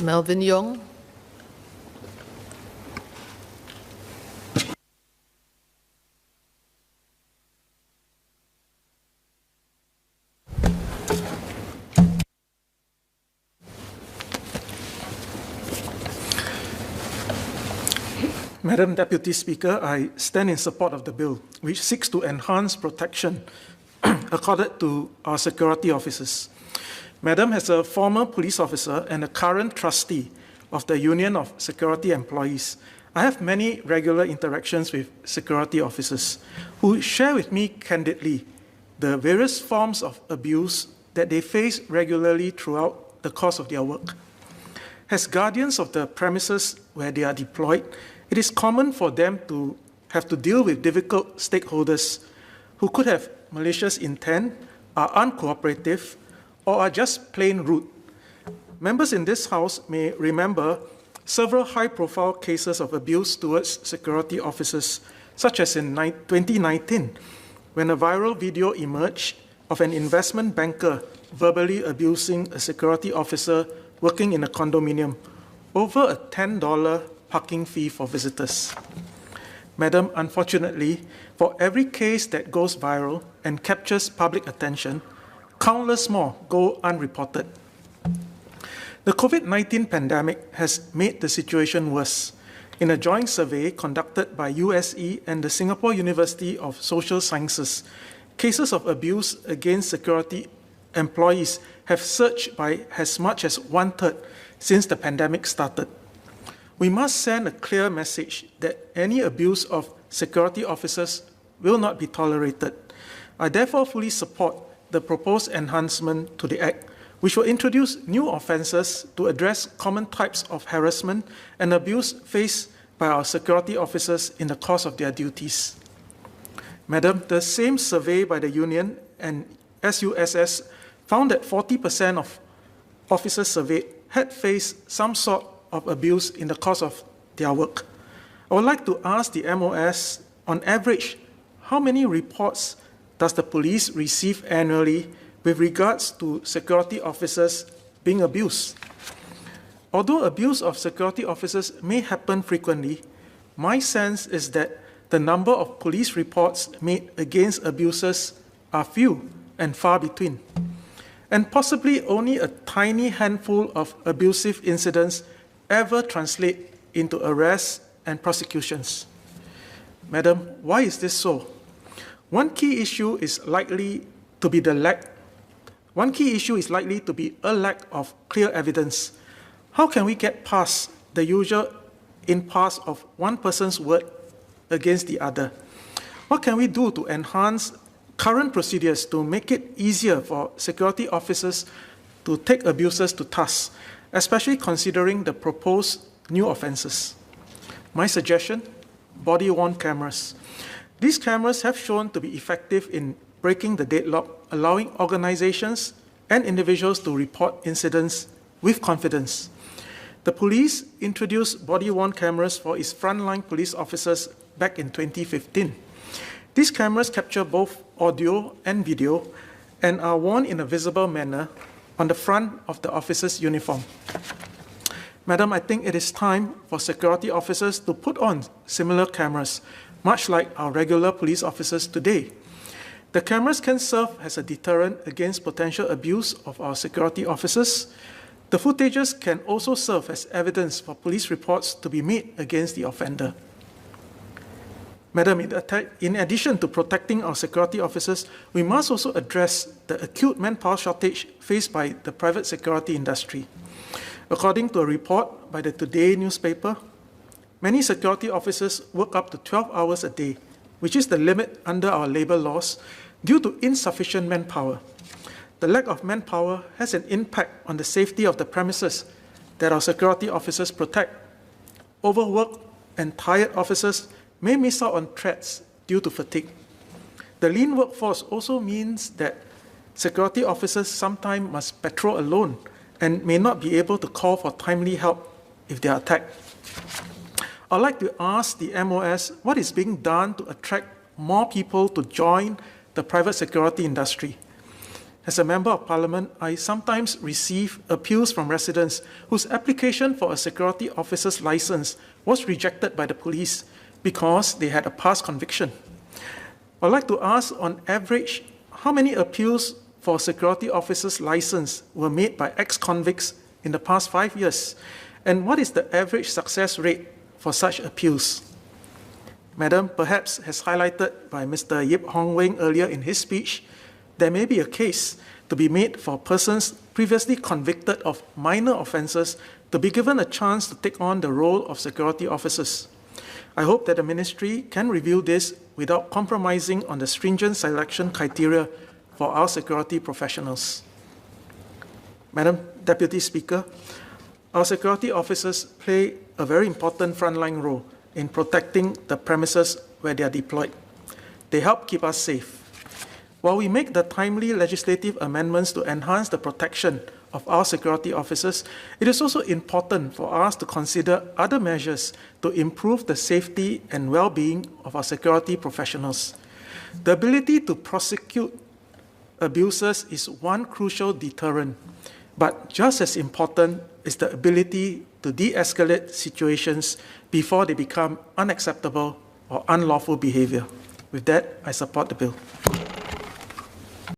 Melvin Yong. Madam Deputy Speaker, I stand in support of the bill, which seeks to enhance protection accorded to our security officers. Madam, as a former police officer and a current trustee of the Union of Security Employees, I have many regular interactions with security officers who share with me candidly the various forms of abuse that they face regularly throughout the course of their work. As guardians of the premises where they are deployed, it is common for them to have to deal with difficult stakeholders who could have malicious intent, are uncooperative, or are just plain rude. Members in this House may remember several high-profile cases of abuse towards security officers, such as in 2019, when a viral video emerged of an investment banker verbally abusing a security officer working in a condominium over a $10 parking fee for visitors. Madam, unfortunately, for every case that goes viral and captures public attention, countless more go unreported. The COVID-19 pandemic has made the situation worse. In a joint survey conducted by USE and the Singapore University of Social Sciences, cases of abuse against security employees have surged by as much as 1/3 since the pandemic started. We must send a clear message that any abuse of security officers will not be tolerated. I therefore fully support the proposed enhancement to the Act, which will introduce new offences to address common types of harassment and abuse faced by our security officers in the course of their duties. Madam, the same survey by the Union and SUSS found that 40% of officers surveyed had faced some sort of abuse in the course of their work. I would like to ask the MOS, on average, how many reports does the police receive annually with regards to security officers being abused? Although abuse of security officers may happen frequently, my sense is that the number of police reports made against abusers are few and far between, and possibly only a tiny handful of abusive incidents ever translate into arrests and prosecutions. Madam, why is this so? One key issue is likely to be a lack of clear evidence. How can we get past the usual impasse of one person's word against the other? What can we do to enhance current procedures to make it easier for security officers to take abusers to task, especially considering the proposed new offences? My suggestion, body-worn cameras. These cameras have shown to be effective in breaking the deadlock, allowing organizations and individuals to report incidents with confidence. The police introduced body-worn cameras for its frontline police officers back in 2015. These cameras capture both audio and video and are worn in a visible manner on the front of the officer's uniform. Madam, I think it is time for security officers to put on similar cameras, much like our regular police officers today. The cameras can serve as a deterrent against potential abuse of our security officers. The footages can also serve as evidence for police reports to be made against the offender. Madam, in addition to protecting our security officers, we must also address the acute manpower shortage faced by the private security industry. According to a report by the Today newspaper, many security officers work up to 12 hours a day, which is the limit under our labour laws, due to insufficient manpower. The lack of manpower has an impact on the safety of the premises that our security officers protect. Overworked and tired officers may miss out on threats due to fatigue. The lean workforce also means that security officers sometimes must patrol alone and may not be able to call for timely help if they are attacked. I'd like to ask the MOS what is being done to attract more people to join the private security industry. As a Member of Parliament, I sometimes receive appeals from residents whose application for a security officer's license was rejected by the police because they had a past conviction. I'd like to ask, on average, how many appeals for a security officer's license were made by ex-convicts in the past 5 years? And what is the average success rate for such appeals? Madam, perhaps as highlighted by Mr. Yip Hong Weng earlier in his speech, there may be a case to be made for persons previously convicted of minor offences to be given a chance to take on the role of security officers. I hope that the Ministry can review this without compromising on the stringent selection criteria for our security professionals. Madam Deputy Speaker, our security officers play a very important frontline role in protecting the premises where they are deployed. They help keep us safe. While we make the timely legislative amendments to enhance the protection of our security officers, it is also important for us to consider other measures to improve the safety and well-being of our security professionals. The ability to prosecute abusers is one crucial deterrent, but just as important is the ability to de-escalate situations before they become unacceptable or unlawful behavior. With that, I support the bill.